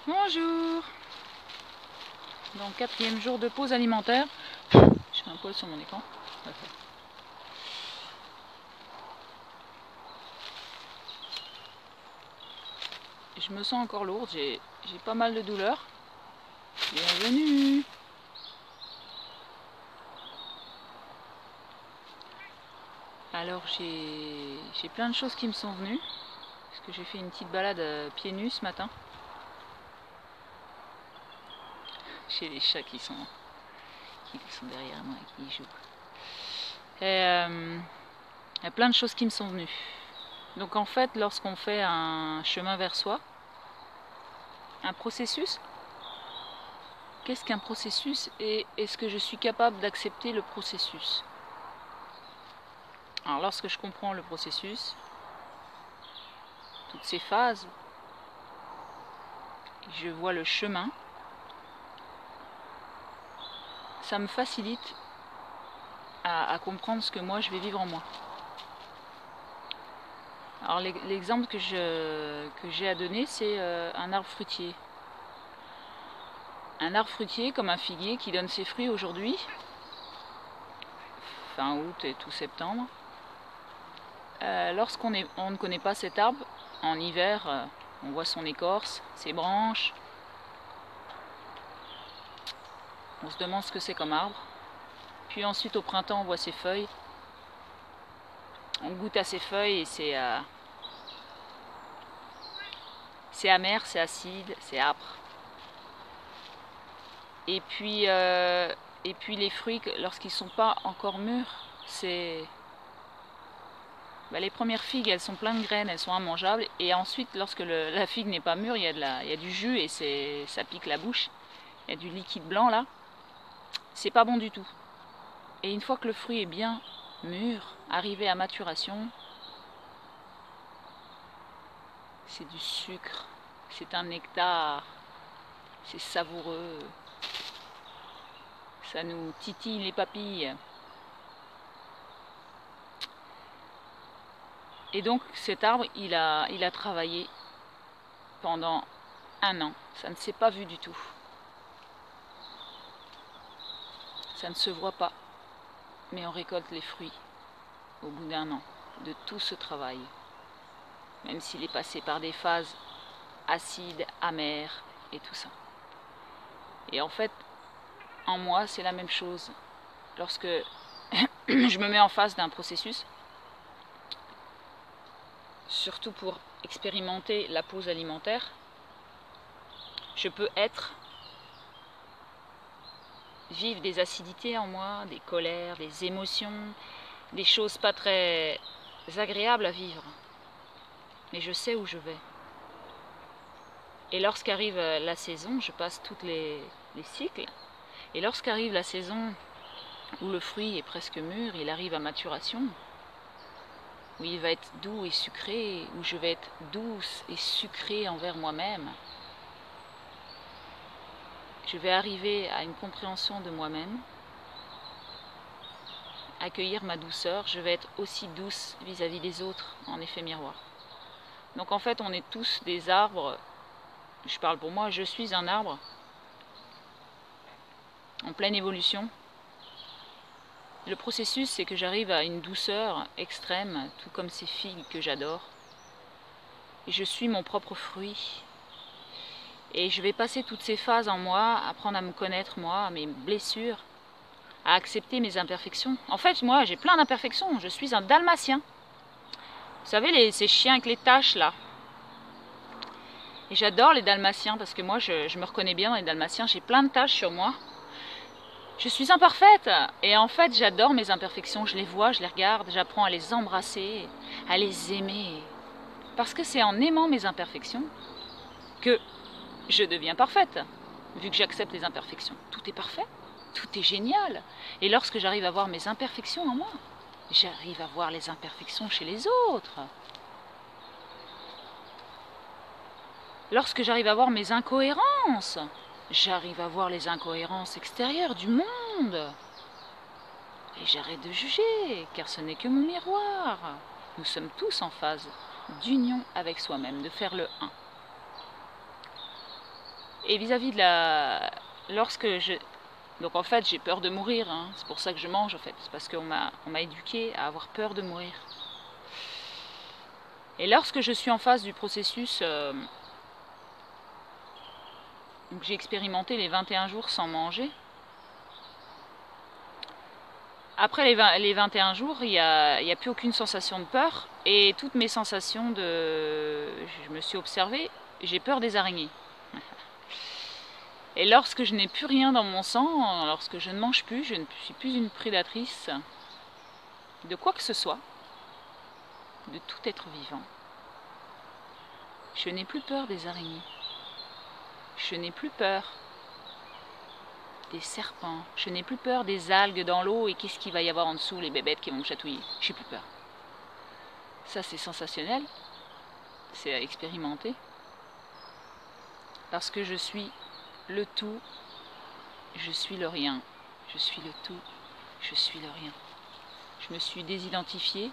Bonjour. Donc 4e jour de pause alimentaire. J'ai un poil sur mon écran. Je me sens encore lourde, j'ai pas mal de douleurs. Bienvenue. Alors j'ai plein de choses qui me sont venues. Parce que j'ai fait une petite balade pieds nus ce matin. J'ai les chats qui sont derrière moi et qui jouent. Et il y a plein de choses qui me sont venues. Donc en fait, lorsqu'on fait un chemin vers soi, un processus, qu'est-ce qu'un processus et est-ce que je suis capable d'accepter le processus? Alors lorsque je comprends le processus, toutes ces phases, je vois le chemin, ça me facilite à comprendre ce que moi je vais vivre en moi. Alors l'exemple que j'ai à donner, c'est un arbre fruitier. Un arbre fruitier comme un figuier qui donne ses fruits aujourd'hui, fin août et tout septembre. Lorsqu'on ne connaît pas cet arbre, en hiver, on voit son écorce, ses branches. On se demande ce que c'est comme arbre. Puis ensuite au printemps, on voit ses feuilles. On goûte à ses feuilles et c'est amer, c'est acide, c'est âpre. Et puis les fruits, lorsqu'ils ne sont pas encore mûrs, c'est... les premières figues, elles sont pleines de graines, elles sont immangeables. Et ensuite, lorsque la figue n'est pas mûre, il y a du jus et ça pique la bouche. Il y a du liquide blanc là. C'est pas bon du tout. Et une fois que le fruit est bien mûr, arrivé à maturation, c'est du sucre, c'est un nectar, c'est savoureux. Ça nous titille les papilles. Et donc cet arbre, il a travaillé pendant 1 an. Ça ne s'est pas vu du tout. Ça ne se voit pas. Mais on récolte les fruits au bout d'1 an de tout ce travail. Même s'il est passé par des phases acides, amères et tout ça. Et en fait, en moi, c'est la même chose. Lorsque je me mets en face d'un processus, surtout pour expérimenter la pause alimentaire, je peux vivre des acidités en moi, des colères, des émotions, des choses pas très agréables à vivre. Mais je sais où je vais. Et lorsqu'arrive la saison, je passe tous les cycles, et lorsqu'arrive la saison où le fruit est presque mûr, il arrive à maturation, où il va être doux et sucré, où je vais être douce et sucrée envers moi-même, je vais arriver à une compréhension de moi-même, accueillir ma douceur, je vais être aussi douce vis-à-vis des autres, en effet miroir. Donc en fait, on est tous des arbres, je parle pour moi, je suis un arbre en pleine évolution. Le processus, c'est que j'arrive à une douceur extrême, tout comme ces figues que j'adore. Et je suis mon propre fruit. Et je vais passer toutes ces phases en moi, apprendre à me connaître moi, mes blessures, à accepter mes imperfections. En fait, moi, j'ai plein d'imperfections. Je suis un dalmatien. Vous savez, ces chiens avec les taches, là. Et j'adore les dalmatiens, parce que moi, je me reconnais bien dans les dalmatiens. J'ai plein de taches sur moi. Je suis imparfaite. Et en fait, j'adore mes imperfections. Je les vois, je les regarde. J'apprends à les embrasser, à les aimer. Parce que c'est en aimant mes imperfections que je deviens parfaite. Vu que j'accepte les imperfections. Tout est parfait. Tout est génial. Et lorsque j'arrive à voir mes imperfections en moi, j'arrive à voir les imperfections chez les autres. Lorsque j'arrive à voir mes incohérences, j'arrive à voir les incohérences extérieures du monde. Et j'arrête de juger, car ce n'est que mon miroir. Nous sommes tous en phase d'union avec soi-même, de faire le 1. Et vis-à-vis de la... Lorsque je... Donc en fait, j'ai peur de mourir, hein. C'est pour ça que je mange en fait. C'est parce qu'on m'a éduqué à avoir peur de mourir. Et lorsque je suis en face du processus, donc j'ai expérimenté les 21 jours sans manger. Après les 21 jours, il n'y a plus aucune sensation de peur. Et toutes mes sensations de... Je me suis observée, j'ai peur des araignées. Et lorsque je n'ai plus rien dans mon sang, lorsque je ne mange plus, je ne suis plus une prédatrice de quoi que ce soit, de tout être vivant. Je n'ai plus peur des araignées. Je n'ai plus peur des serpents. Je n'ai plus peur des algues dans l'eau et qu'est-ce qu'il va y avoir en dessous, les bébêtes qui vont me chatouiller. J'ai plus peur. Ça, c'est sensationnel. C'est à expérimenter. Parce que je suis le tout, je suis le rien. Je suis le tout, je suis le rien. Je me suis désidentifiée.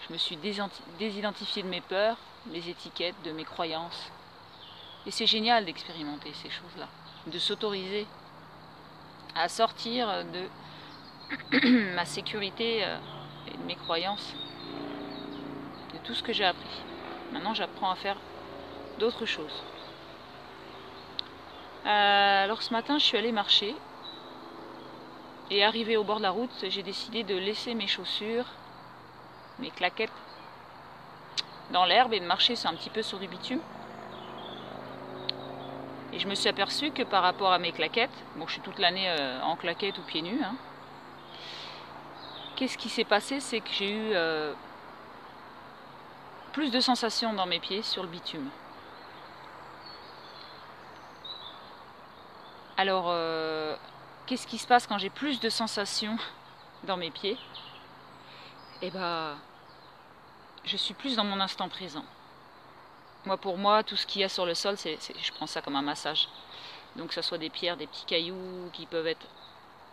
Je me suis désidentifiée de mes peurs, mes étiquettes, de mes croyances. Et c'est génial d'expérimenter ces choses-là. De s'autoriser à sortir de ma sécurité et de mes croyances. De tout ce que j'ai appris. Maintenant, j'apprends à faire d'autres choses. Alors ce matin, je suis allée marcher. Et arrivée au bord de la route, j'ai décidé de laisser mes chaussures, mes claquettes dans l'herbe et de marcher un petit peu sur du bitume. Et je me suis aperçue que par rapport à mes claquettes, bon je suis toute l'année en claquettes ou pieds nus, hein, qu'est-ce qui s'est passé, c'est que j'ai eu plus de sensations dans mes pieds sur le bitume. Alors, qu'est-ce qui se passe quand j'ai plus de sensations dans mes pieds? Eh ben, je suis plus dans mon instant présent. Moi, pour moi, tout ce qu'il y a sur le sol, je prends ça comme un massage. Donc, que ce soit des pierres, des petits cailloux qui peuvent être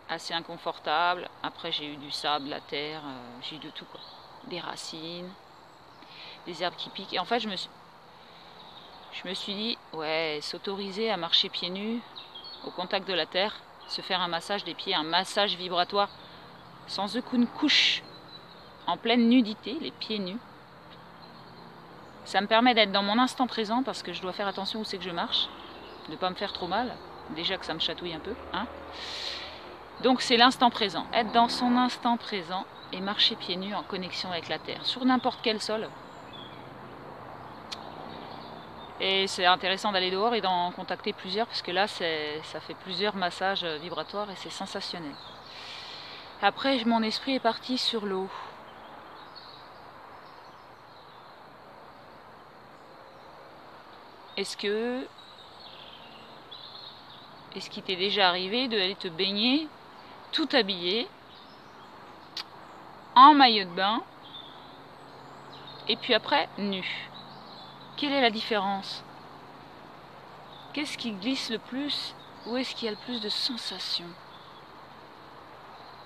assez inconfortables. Après, j'ai eu du sable, la terre, j'ai eu de tout, quoi. Des racines, des herbes qui piquent. Et en fait, je me suis dit, ouais, s'autoriser à marcher pieds nus, au contact de la terre, se faire un massage des pieds, un massage vibratoire, sans aucune couche, en pleine nudité, les pieds nus. Ça me permet d'être dans mon instant présent parce que je dois faire attention où c'est que je marche, de ne pas me faire trop mal, déjà que ça me chatouille un peu, hein. Donc c'est l'instant présent, être dans son instant présent et marcher pieds nus en connexion avec la terre, sur n'importe quel sol. Et c'est intéressant d'aller dehors et d'en contacter plusieurs, parce que là ça fait plusieurs massages vibratoires et c'est sensationnel. Après, mon esprit est parti sur l'eau. Est-ce qu'il t'est déjà arrivé d'aller te baigner, tout habillé, en maillot de bain, et puis après, nu? Quelle est la différence? Qu'est-ce qui glisse le plus? Où est-ce qu'il y a le plus de sensations?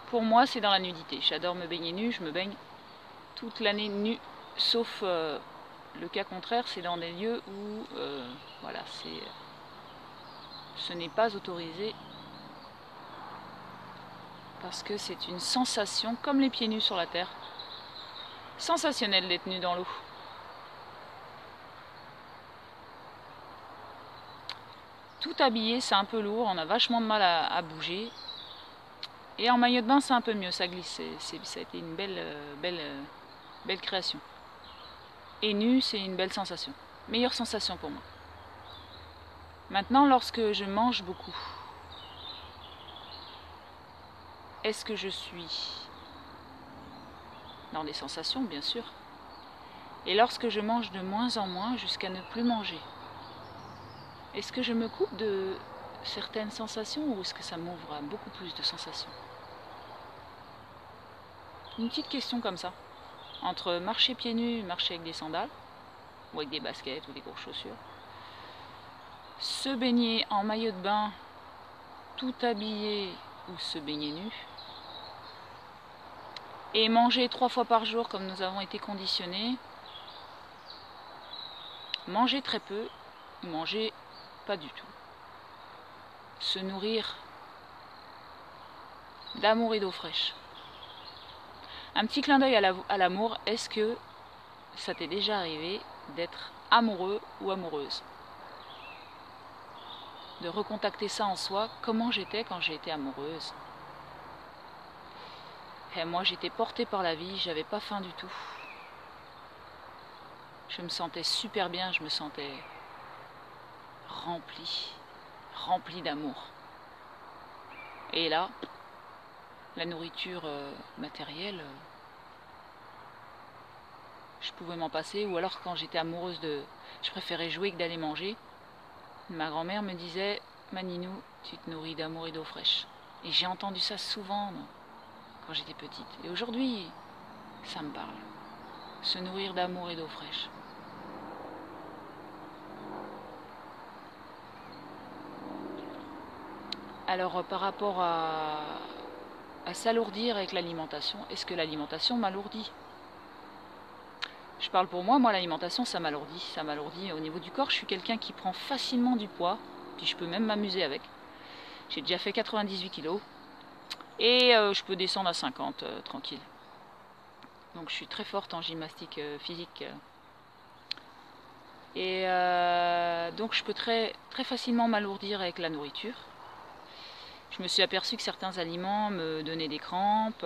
Pour moi, c'est dans la nudité. J'adore me baigner nu, je me baigne toute l'année nue, sauf le cas contraire, c'est dans des lieux où voilà, ce n'est pas autorisé parce que c'est une sensation, comme les pieds nus sur la terre, sensationnelle d'être nu dans l'eau. Tout habillé, c'est un peu lourd, on a vachement de mal à bouger. Et en maillot de bain, c'est un peu mieux, ça glisse. Ça a été une belle création. Et nu, c'est une belle sensation. Meilleure sensation pour moi. Maintenant, lorsque je mange beaucoup, est-ce que je suis dans des sensations, bien sûr. Et lorsque je mange de moins en moins, jusqu'à ne plus manger, est-ce que je me coupe de certaines sensations ou est-ce que ça m'ouvre à beaucoup plus de sensations? Une petite question comme ça. Entre marcher pieds nus, marcher avec des sandales, ou avec des baskets ou des grosses chaussures, se baigner en maillot de bain, tout habillé ou se baigner nu, et manger 3 fois par jour comme nous avons été conditionnés, manger très peu, manger pas du tout. se nourrir d'amour et d'eau fraîche. Un petit clin d'œil à l'amour, est-ce que ça t'est déjà arrivé d'être amoureux ou amoureuse? De recontacter ça en soi, comment j'étais quand j'ai été amoureuse. Et moi j'étais portée par la vie, j'avais pas faim du tout. Je me sentais super bien, je me sentais remplie d'amour. Et là, la nourriture matérielle, je pouvais m'en passer. Ou alors quand j'étais amoureuse je préférais jouer que d'aller manger. Ma grand-mère me disait, Maninou, tu te nourris d'amour et d'eau fraîche. Et j'ai entendu ça souvent quand j'étais petite. Et aujourd'hui, ça me parle. Se nourrir d'amour et d'eau fraîche. Alors par rapport à s'alourdir avec l'alimentation, est-ce que l'alimentation m'alourdit? Je parle pour moi, l'alimentation ça m'alourdit. Ça m'alourdit au niveau du corps, je suis quelqu'un qui prend facilement du poids, puis je peux même m'amuser avec. J'ai déjà fait 98 kilos et je peux descendre à 50 tranquille. Donc je suis très forte en gymnastique physique. Et donc je peux très facilement m'alourdir avec la nourriture. Je me suis aperçue que certains aliments me donnaient des crampes,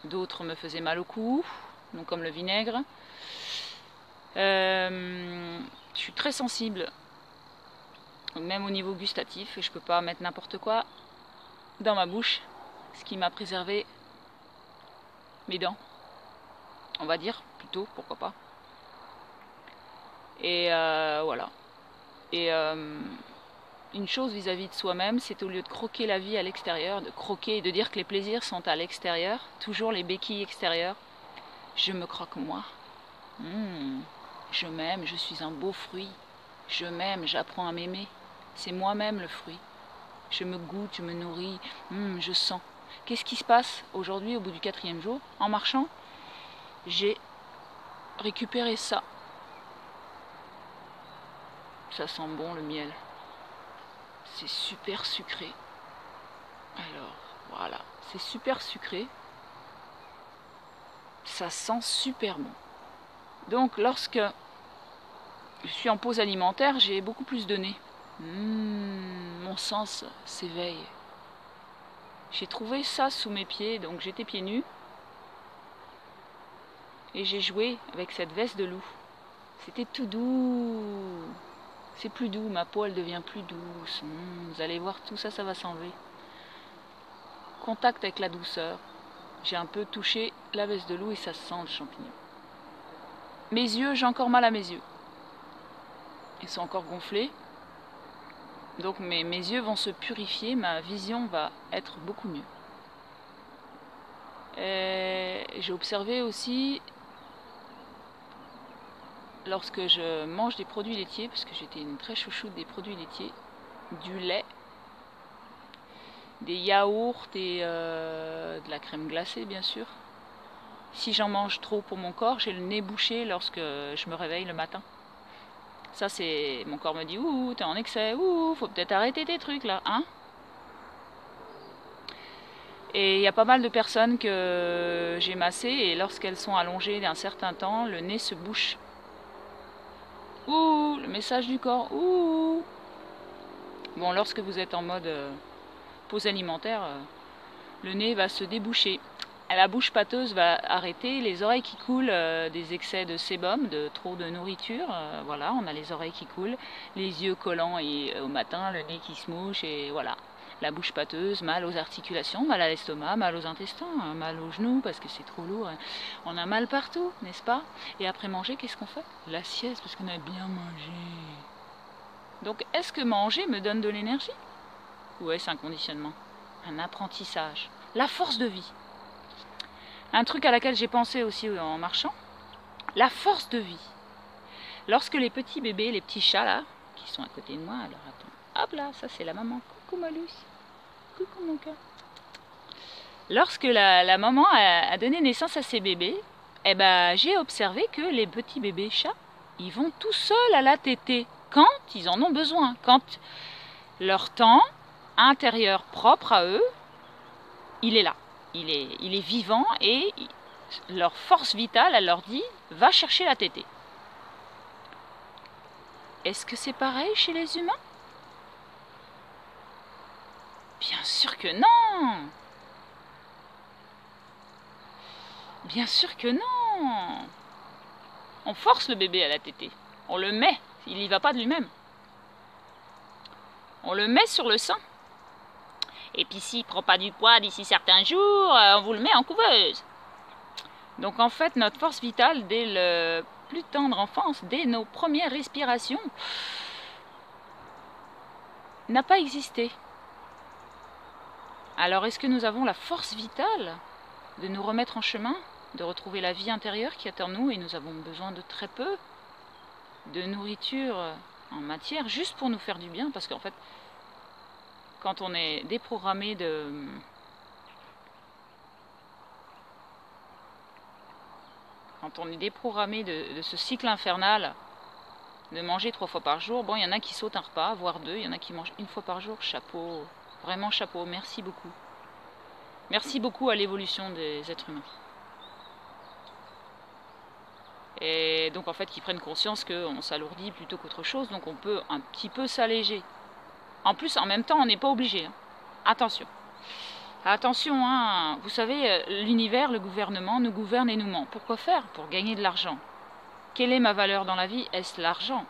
d'autres me faisaient mal au cou, donc comme le vinaigre. Je suis très sensible, même au niveau gustatif, et je ne peux pas mettre n'importe quoi dans ma bouche, ce qui m'a préservé mes dents, on va dire, plutôt, pourquoi pas. Et voilà. Et une chose vis-à-vis de soi-même, c'est au lieu de croquer la vie à l'extérieur, de croquer et de dire que les plaisirs sont à l'extérieur, toujours les béquilles extérieures, je me croque moi. Je m'aime, je suis un beau fruit. Je m'aime, j'apprends à m'aimer. C'est moi-même le fruit. Je me goûte, je me nourris, je sens. Qu'est-ce qui se passe aujourd'hui au bout du 4e jour? En marchant, j'ai récupéré ça. Ça sent bon le miel. C'est super sucré. Alors, voilà, c'est super sucré. Ça sent super bon. Donc, lorsque je suis en pause alimentaire, j'ai beaucoup plus de nez. Mon sens s'éveille. J'ai trouvé ça sous mes pieds, donc j'étais pieds nus. Et j'ai joué avec cette veste de loup. C'était tout doux. C'est plus doux, ma peau elle devient plus douce. Vous allez voir, tout ça, ça va s'enlever. Contact avec la douceur. J'ai un peu touché la veste de loup et ça sent le champignon. Mes yeux, j'ai encore mal à mes yeux. Ils sont encore gonflés. Donc mes yeux vont se purifier, ma vision va être beaucoup mieux. J'ai observé aussi, lorsque je mange des produits laitiers, parce que j'étais une très chouchoute des produits laitiers, du lait, des yaourts et de la crème glacée bien sûr. Si j'en mange trop pour mon corps, j'ai le nez bouché lorsque je me réveille le matin. Ça c'est, mon corps me dit, ouh, t'es en excès, ouh, faut peut-être arrêter tes trucs là, hein. Et il y a pas mal de personnes que j'ai massées et lorsqu'elles sont allongées d'un certain temps, le nez se bouche. Ouh, le message du corps, ouh. Bon, lorsque vous êtes en mode pause alimentaire, le nez va se déboucher. La bouche pâteuse va arrêter, les oreilles qui coulent des excès de sébum, de trop de nourriture, voilà, on a les oreilles qui coulent, les yeux collants et au matin, le nez qui se mouche et voilà. La bouche pâteuse, mal aux articulations, mal à l'estomac, mal aux intestins, mal aux genoux parce que c'est trop lourd. On a mal partout, n'est-ce pas? Et après manger, qu'est-ce qu'on fait? La sieste parce qu'on a bien mangé. Donc est-ce que manger me donne de l'énergie? Ou est-ce un conditionnement? Un apprentissage? La force de vie. Un truc à laquelle j'ai pensé aussi en marchant, la force de vie. Lorsque les petits bébés, les petits chats là, qui sont à côté de moi, alors attends, hop là, ça c'est la maman, coucou ma Luce, coucou mon cœur. Lorsque la maman a donné naissance à ses bébés, eh ben, j'ai observé que les petits bébés chats, ils vont tout seuls à la tétée, quand ils en ont besoin, quand Leur temps intérieur propre à eux, il est là. Il est vivant et leur force vitale, elle leur dit, va chercher la tétée. Est-ce que c'est pareil chez les humains? Bien sûr que non! Bien sûr que non! On force le bébé à la tétée. On le met. Il n'y va pas de lui-même. On le met sur le sein. Et puis s'il ne prend pas du poids d'ici certains jours, on vous le met en couveuse. Donc en fait, notre force vitale, dès le plus tendre enfance, dès nos premières respirations, n'a pas existé. Alors est-ce que nous avons la force vitale de nous remettre en chemin, de retrouver la vie intérieure qui est en nous, et nous avons besoin de très peu de nourriture en matière, juste pour nous faire du bien, parce qu'en fait, quand on est déprogrammé de ce cycle infernal de manger 3 fois par jour, bon, il y en a qui sautent un repas, voire 2, il y en a qui mangent 1 fois par jour, chapeau, vraiment chapeau, merci beaucoup. Merci beaucoup à l'évolution des êtres humains. Et donc en fait, qu'ils prennent conscience qu'on s'alourdit plutôt qu'autre chose, donc on peut un petit peu s'alléger. En plus, en même temps, on n'est pas obligé. Hein. Attention. Attention, hein. Vous savez, l'univers, le gouvernement nous gouverne et nous ment. Pourquoi faire? Pour gagner de l'argent. Quelle est ma valeur dans la vie? Est-ce l'argent?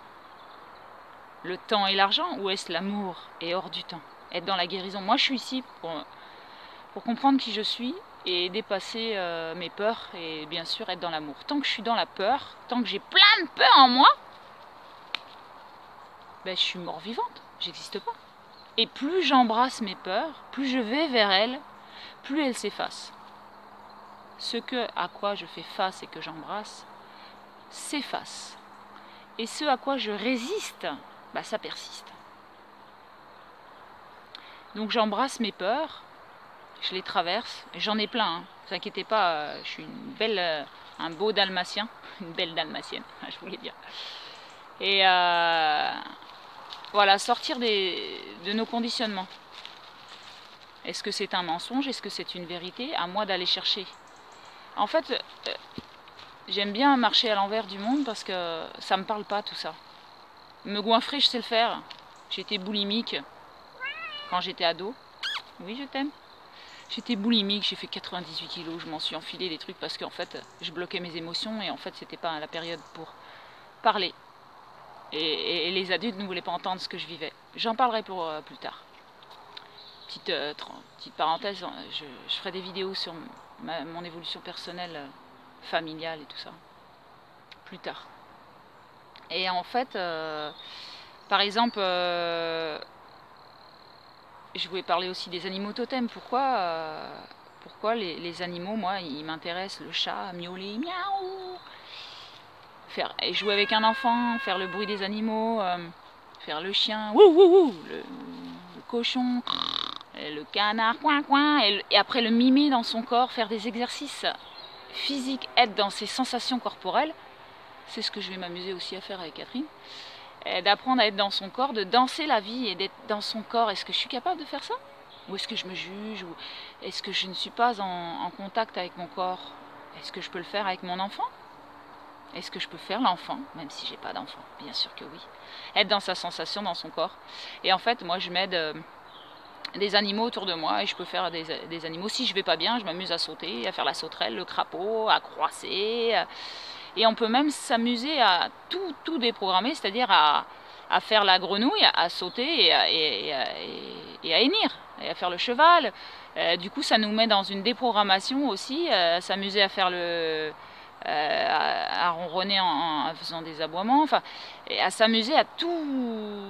Le temps et l'argent? Ou est-ce l'amour et hors du temps? Être dans la guérison. Moi, je suis ici pour comprendre qui je suis et dépasser mes peurs et bien sûr être dans l'amour. Tant que je suis dans la peur, tant que j'ai plein de peur en moi, ben, je suis mort vivante, j'existe pas. Et plus j'embrasse mes peurs, plus je vais vers elles, plus elles s'effacent. Ce à quoi je fais face et que j'embrasse s'efface. Et ce à quoi je résiste, ben, ça persiste. Donc j'embrasse mes peurs, je les traverse, j'en ai plein, hein. Ne vous inquiétez pas, je suis un beau dalmatien, une belle dalmatienne, je voulais dire. Et voilà, sortir de nos conditionnements. Est-ce que c'est un mensonge? Est-ce que c'est une vérité? À moi d'aller chercher. En fait, j'aime bien marcher à l'envers du monde parce que ça me parle pas tout ça. Me goinfrer, je sais le faire. J'étais boulimique quand j'étais ado. Oui, je t'aime. J'étais boulimique, j'ai fait 98 kilos, je m'en suis enfilé des trucs parce qu'en fait, je bloquais mes émotions et en fait, c'était pas la période pour parler. Et les adultes ne voulaient pas entendre ce que je vivais. J'en parlerai pour plus tard. Petite parenthèse, je ferai des vidéos sur mon évolution personnelle, familiale et tout ça. Plus tard. Et en fait, par exemple, je voulais parler aussi des animaux totems. Pourquoi les animaux, moi, ils m'intéressent? Le chat, miauler, miaou. Jouer avec un enfant, faire le bruit des animaux, faire le chien, wouh wouh wouh, le cochon, le canard, coin coin, et après le mimer dans son corps, faire des exercices physiques, être dans ses sensations corporelles. C'est ce que je vais m'amuser aussi à faire avec Catherine. D'apprendre à être dans son corps, de danser la vie et d'être dans son corps. Est-ce que je suis capable de faire ça? Ou est-ce que je me juge? Ou est-ce que je ne suis pas en contact avec mon corps? Est-ce que je peux le faire avec mon enfant? Est-ce que je peux faire l'enfant, même si j'ai pas d'enfant? Bien sûr que oui. Être dans sa sensation, dans son corps. Et en fait, moi, je m'aide des animaux autour de moi et je peux faire des animaux. Si je vais pas bien, je m'amuse à sauter, à faire la sauterelle, le crapaud, à croisser. Et on peut même s'amuser à tout déprogrammer, c'est-à-dire à faire la grenouille, à sauter et à hennir, et à faire le cheval. Du coup, ça nous met dans une déprogrammation aussi, s'amuser à faire à ronronner en faisant des aboiements, enfin, et à s'amuser à tout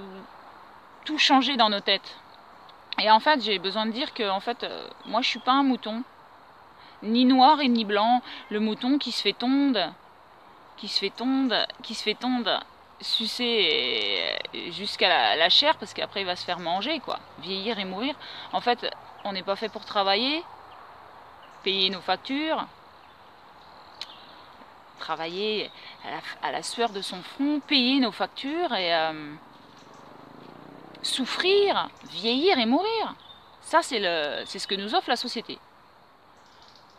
changer dans nos têtes. Et en fait, j'ai besoin de dire que en fait, moi, je suis pas un mouton, ni noir et ni blanc. Le mouton qui se fait tondre, sucer jusqu'à la chair, parce qu'après il va se faire manger, quoi, vieillir et mourir. En fait, on n'est pas fait pour travailler, payer nos factures, travailler à la sueur de son front, payer nos factures souffrir, vieillir et mourir. Ça, c'est ce que nous offre la société.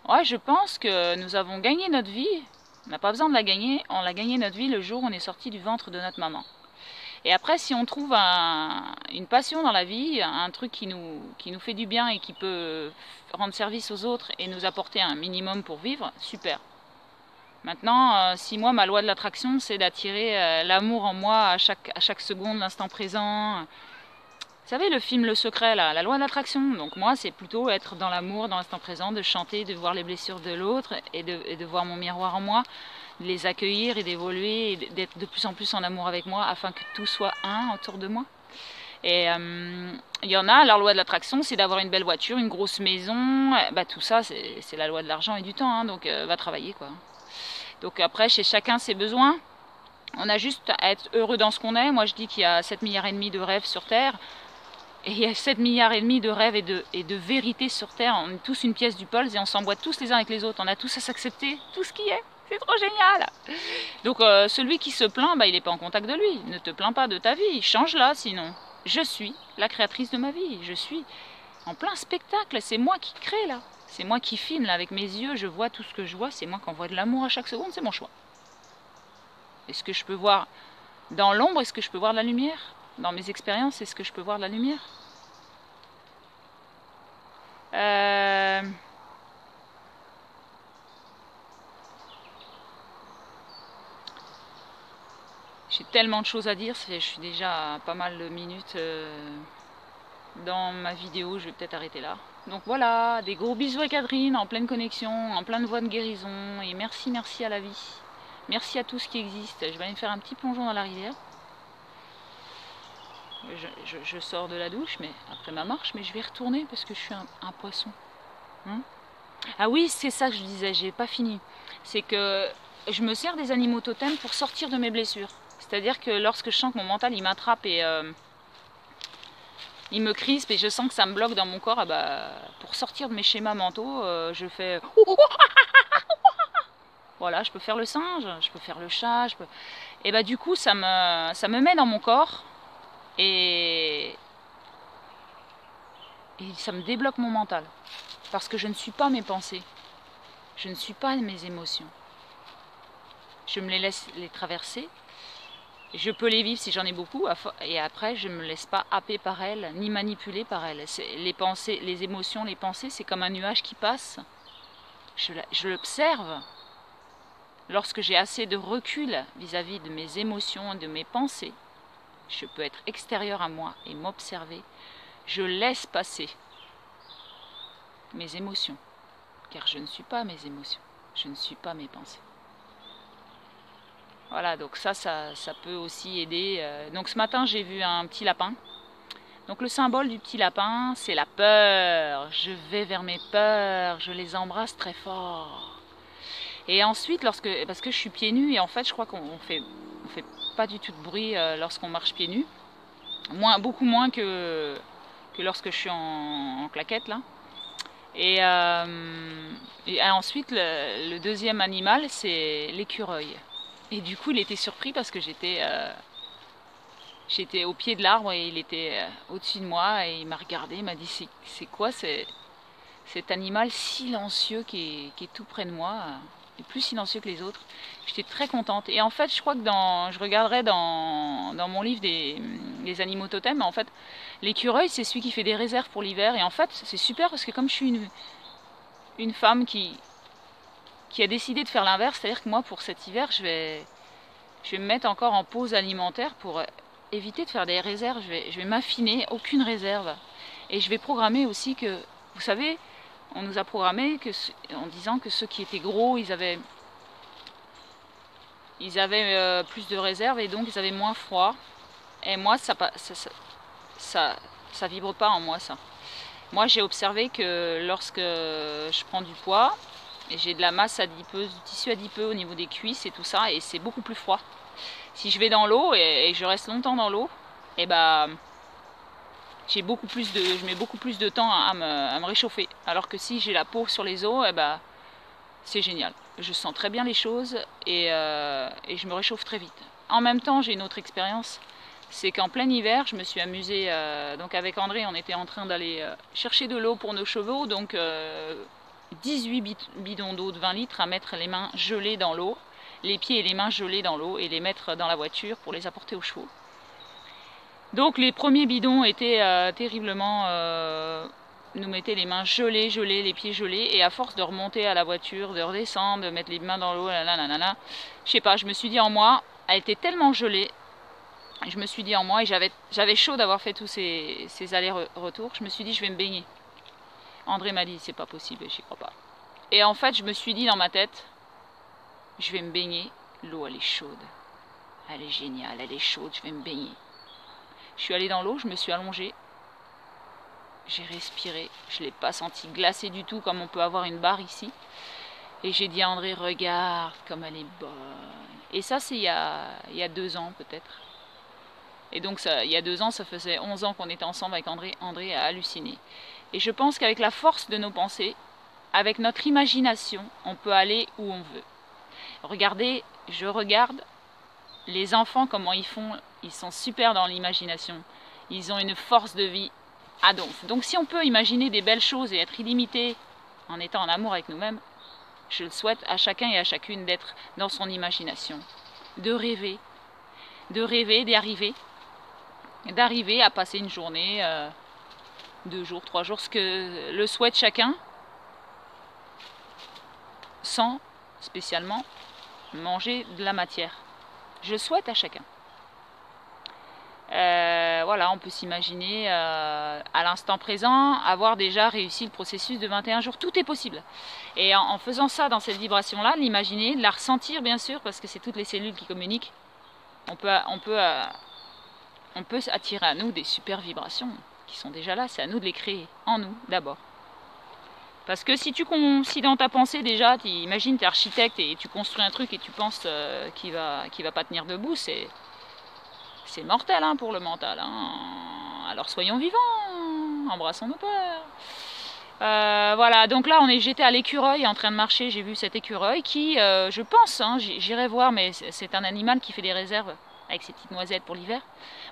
Ouais, je pense que nous avons gagné notre vie. On n'a pas besoin de la gagner. On l'a gagné notre vie le jour où on est sorti du ventre de notre maman. Et après, si on trouve une passion dans la vie, un truc qui nous fait du bien et qui peut rendre service aux autres et nous apporter un minimum pour vivre, super. Maintenant, si moi, ma loi de l'attraction, c'est d'attirer l'amour en moi à chaque seconde, l'instant présent. Vous savez, le film Le Secret, là, la loi de l'attraction. Donc moi, c'est plutôt être dans l'amour, dans l'instant présent, de chanter, de voir les blessures de l'autre et de voir mon miroir en moi, de les accueillir et d'évoluer et d'être de plus en plus en amour avec moi afin que tout soit un autour de moi. Et il y en a, leur loi de l'attraction, c'est d'avoir une belle voiture, une grosse maison. Bah, tout ça, c'est la loi de l'argent et du temps, hein, donc va travailler, quoi. Donc après, chez chacun ses besoins. On a juste à être heureux dans ce qu'on est. Moi, je dis qu'il y a 7,5 milliards de rêves sur Terre. Et il y a 7,5 milliards de rêves et de vérités sur Terre. On est tous une pièce du puzzle et on s'emboîte tous les uns avec les autres. On a tous à s'accepter tout ce qui est. C'est trop génial. Donc celui qui se plaint, bah, il n'est pas en contact de lui. Ne te plains pas de ta vie. Change-la sinon. Je suis la créatrice de ma vie. Je suis en plein spectacle. C'est moi qui crée là. C'est moi qui filme là avec mes yeux. Je vois tout ce que je vois. C'est moi qui envoie de l'amour à chaque seconde. C'est mon choix. Est-ce que je peux voir dans l'ombre? Est-ce que je peux voir de la lumière? Dans mes expériences, est-ce que je peux voir de la lumière? J'ai tellement de choses à dire, je suis déjà à pas mal de minutes dans ma vidéo, je vais peut-être arrêter là. Donc voilà, des gros bisous à Catherine, en pleine connexion, en pleine voie de guérison, et merci à la vie. Merci à tout ce qui existe. Je vais aller me faire un petit plongeon dans la rivière. Je sors de la douche, mais après ma marche, mais je vais retourner parce que je suis un poisson. Ah oui, c'est ça que je disais, j'ai pas fini. C'est que je me sers des animaux totems pour sortir de mes blessures. C'est-à-dire que lorsque je sens que mon mental il m'attrape et il me crispe et je sens que ça me bloque dans mon corps, ah bah, pour sortir de mes schémas mentaux, je fais... Voilà, je peux faire le singe, je peux faire le chat, et bah du coup ça me met dans mon corps. Et ça me débloque mon mental. Parce que je ne suis pas mes pensées. Je ne suis pas mes émotions. Je me les laisse les traverser. Je peux les vivre si j'en ai beaucoup. Et après, je ne me laisse pas happer par elles, ni manipuler par elles. Les pensées, les émotions, les pensées, c'est comme un nuage qui passe. Je l'observe. Lorsque j'ai assez de recul vis-à-vis de mes émotions, de mes pensées, je peux être extérieur à moi et m'observer. Je laisse passer mes émotions, car je ne suis pas mes émotions, je ne suis pas mes pensées. Voilà, donc ça peut aussi aider. Donc ce matin, j'ai vu un petit lapin. Donc le symbole du petit lapin, c'est la peur. Je vais vers mes peurs, je les embrasse très fort. Et ensuite, parce que je suis pieds nus, et en fait, je crois qu'on fait pas du tout de bruit lorsqu'on marche pieds nus. Beaucoup moins que lorsque je suis en claquette là. Et ensuite le deuxième animal c'est l'écureuil. Et du coup il était surpris parce que j'étais au pied de l'arbre et il était au-dessus de moi et il m'a regardé, il m'a dit c'est quoi cet animal silencieux qui est tout près de moi, et plus silencieux que les autres. J'étais très contente. Et en fait, je crois que je regarderai dans mon livre des animaux totems, en fait, l'écureuil, c'est celui qui fait des réserves pour l'hiver. Et en fait, c'est super parce que comme je suis une femme qui a décidé de faire l'inverse, c'est-à-dire que moi, pour cet hiver, je vais me mettre encore en pause alimentaire pour éviter de faire des réserves. Je vais m'affiner, aucune réserve. Et je vais programmer aussi que, vous savez, on nous a programmé en disant que ceux qui étaient gros, ils avaient plus de réserve et donc ils avaient moins froid. Et moi, ça vibre pas en moi, ça. Moi, j'ai observé que lorsque je prends du poids, et j'ai de la masse adipeuse, du tissu adipeux au niveau des cuisses et tout ça, et c'est beaucoup plus froid. Si je vais dans l'eau et je reste longtemps dans l'eau, et bah... je mets beaucoup plus de temps à me réchauffer. Alors que si j'ai la peau sur les os, eh ben, c'est génial. Je sens très bien les choses et je me réchauffe très vite. En même temps, j'ai une autre expérience. c'est qu'en plein hiver, je me suis amusée, donc avec André, on était en train d'aller chercher de l'eau pour nos chevaux, donc 18 bidons d'eau de 20 litres à mettre les mains gelées dans l'eau, les pieds et les mains gelés dans l'eau, et les mettre dans la voiture pour les apporter aux chevaux. Donc les premiers bidons étaient terriblement... nous mettaient les mains gelées, les pieds gelés, et à force de remonter à la voiture, de redescendre, de mettre les mains dans l'eau, je sais pas, je me suis dit en moi, elle était tellement gelée, je me suis dit en moi, et j'avais chaud d'avoir fait tous ces allers-retours, je me suis dit je vais me baigner. André m'a dit c'est pas possible, j'y crois pas. Et en fait je me suis dit dans ma tête, je vais me baigner, l'eau elle est chaude, elle est géniale, elle est chaude, je vais me baigner. Je suis allée dans l'eau, je me suis allongée, j'ai respiré, je ne l'ai pas senti glacée du tout comme on peut avoir une barre ici. Et j'ai dit à André, regarde comme elle est bonne. Et ça c'est il y a 2 ans peut-être. Et donc ça, il y a 2 ans, ça faisait 11 ans qu'on était ensemble avec André. André a halluciné. Et je pense qu'avec la force de nos pensées, avec notre imagination, on peut aller où on veut. Regardez, je regarde les enfants, comment ils font, ils sont super dans l'imagination. Ils ont une force de vie à donf. Donc si on peut imaginer des belles choses et être illimité en étant en amour avec nous-mêmes, je le souhaite à chacun et à chacune d'être dans son imagination. De rêver, d'arriver à passer une journée, 2 jours, 3 jours, ce que le souhaite chacun, sans spécialement manger de la matière. Je souhaite à chacun. Voilà, on peut s'imaginer à l'instant présent avoir déjà réussi le processus de 21 jours. Tout est possible. Et en faisant ça dans cette vibration-là, l'imaginer, la ressentir bien sûr, parce que c'est toutes les cellules qui communiquent, on peut attirer à nous des super vibrations qui sont déjà là. C'est à nous de les créer, en nous d'abord. Parce que si dans ta pensée déjà, imagine tu es architecte et tu construis un truc et tu penses qu'il va pas tenir debout, c'est mortel hein, pour le mental. Hein. Alors soyons vivants, embrassons nos peurs. Voilà, donc là j'étais à l'écureuil en train de marcher, j'ai vu cet écureuil qui, je pense, hein, j'irai voir, mais c'est un animal qui fait des réserves avec ses petites noisettes pour l'hiver.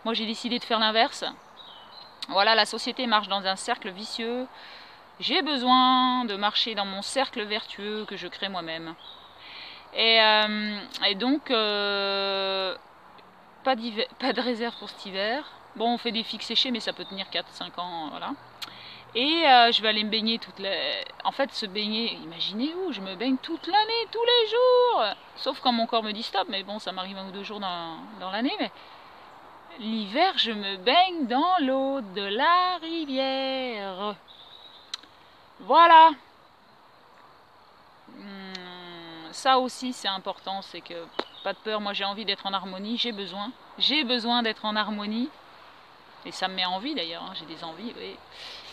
Moi j'ai décidé de faire l'inverse. Voilà, la société marche dans un cercle vicieux. J'ai besoin de marcher dans mon cercle vertueux que je crée moi-même. Et donc, pas de réserve pour cet hiver. Bon, on fait des figues séchées, mais ça peut tenir 4-5 ans, voilà. Et je vais aller me baigner En fait, se baigner, imaginez où, je me baigne toute l'année, tous les jours. Sauf quand mon corps me dit stop, mais bon, ça m'arrive 1 ou 2 jours dans l'année, mais... L'hiver, je me baigne dans l'eau de la rivière. Voilà. Ça aussi, c'est important, c'est que, pas de peur, moi j'ai envie d'être en harmonie, j'ai besoin d'être en harmonie. Et ça me met envie d'ailleurs, hein, j'ai des envies, oui.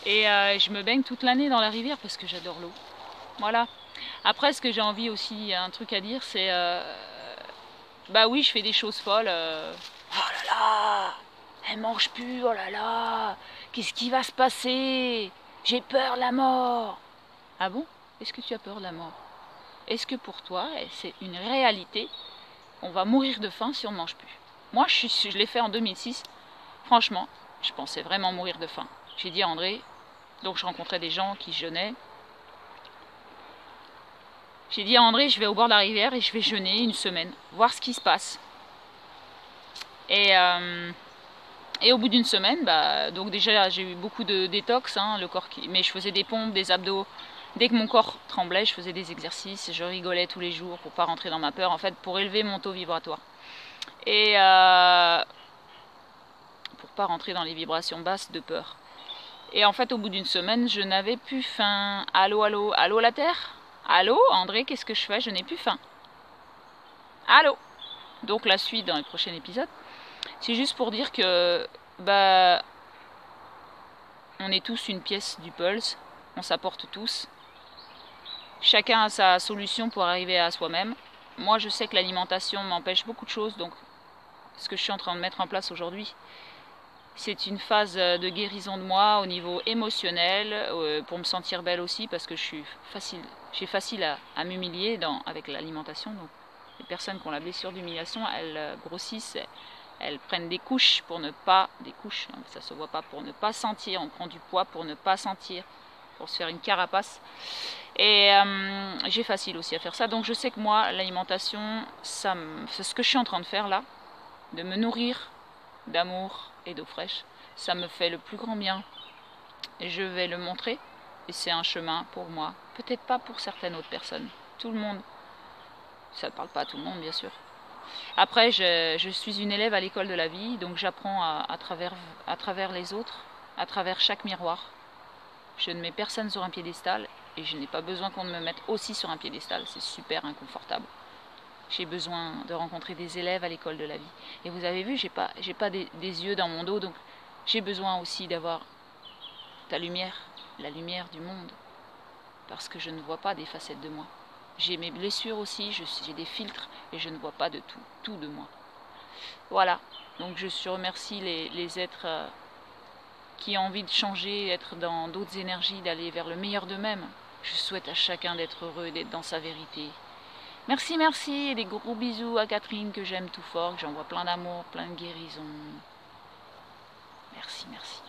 Et je me baigne toute l'année dans la rivière parce que j'adore l'eau. Voilà. Après, ce que j'ai envie aussi, un truc à dire, c'est... bah oui, je fais des choses folles. Oh là là, elle mange plus, oh là là, qu'est-ce qui va se passer? J'ai peur de la mort. Ah bon? Est-ce que tu as peur de la mort? Est-ce que pour toi, c'est une réalité? On va mourir de faim si on ne mange plus. Moi, je l'ai fait en 2006. Franchement, je pensais vraiment mourir de faim. J'ai dit à André, donc je rencontrais des gens qui jeûnaient. J'ai dit à André, je vais au bord de la rivière et je vais jeûner 1 semaine, voir ce qui se passe. Et au bout d'1 semaine, bah, donc déjà j'ai eu beaucoup de détox, hein, mais je faisais des pompes, des abdos. Dès que mon corps tremblait, je faisais des exercices, je rigolais tous les jours pour pas rentrer dans ma peur, en fait, pour élever mon taux vibratoire. Et pour pas rentrer dans les vibrations basses de peur. Et en fait, au bout d'1 semaine, je n'avais plus faim. Allô, allô, allô la Terre? Allô, André, qu'est-ce que je fais? Je n'ai plus faim. Allô? Donc la suite dans les prochains épisodes. C'est juste pour dire que bah, on est tous une pièce du pulse, on s'apporte tous. Chacun a sa solution pour arriver à soi-même. Moi, je sais que l'alimentation m'empêche beaucoup de choses, donc ce que je suis en train de mettre en place aujourd'hui, c'est une phase de guérison de moi au niveau émotionnel, pour me sentir belle aussi, parce que j'ai facile à m'humilier avec l'alimentation. Donc les personnes qui ont la blessure d'humiliation, elles grossissent elles prennent des couches pour ne pas, des couches, ça se voit pas, pour ne pas sentir, on prend du poids pour ne pas sentir, pour se faire une carapace. Et j'ai facile aussi à faire ça, donc je sais que moi, l'alimentation, c'est ce que je suis en train de faire là, de me nourrir d'amour et d'eau fraîche, ça me fait le plus grand bien. Et je vais le montrer, et c'est un chemin pour moi, peut-être pas pour certaines autres personnes, tout le monde, ça ne parle pas à tout le monde bien sûr. Après, je suis une élève à l'école de la vie, donc j'apprends à travers les autres, à travers chaque miroir. Je ne mets personne sur un piédestal, et je n'ai pas besoin qu'on me mette aussi sur un piédestal, c'est super inconfortable. J'ai besoin de rencontrer des élèves à l'école de la vie. Et vous avez vu, j'ai pas des yeux dans mon dos, donc j'ai besoin aussi d'avoir ta lumière, la lumière du monde, parce que je ne vois pas des facettes de moi. J'ai mes blessures aussi, j'ai des filtres, et je ne vois pas de tout de moi. Voilà, donc je remercie les êtres qui ont envie de changer, d'être dans d'autres énergies, d'aller vers le meilleur d'eux-mêmes. Je souhaite à chacun d'être heureux, d'être dans sa vérité. Merci, merci, et des gros bisous à Catherine que j'aime tout fort, que j'envoie plein d'amour, plein de guérison. Merci, merci.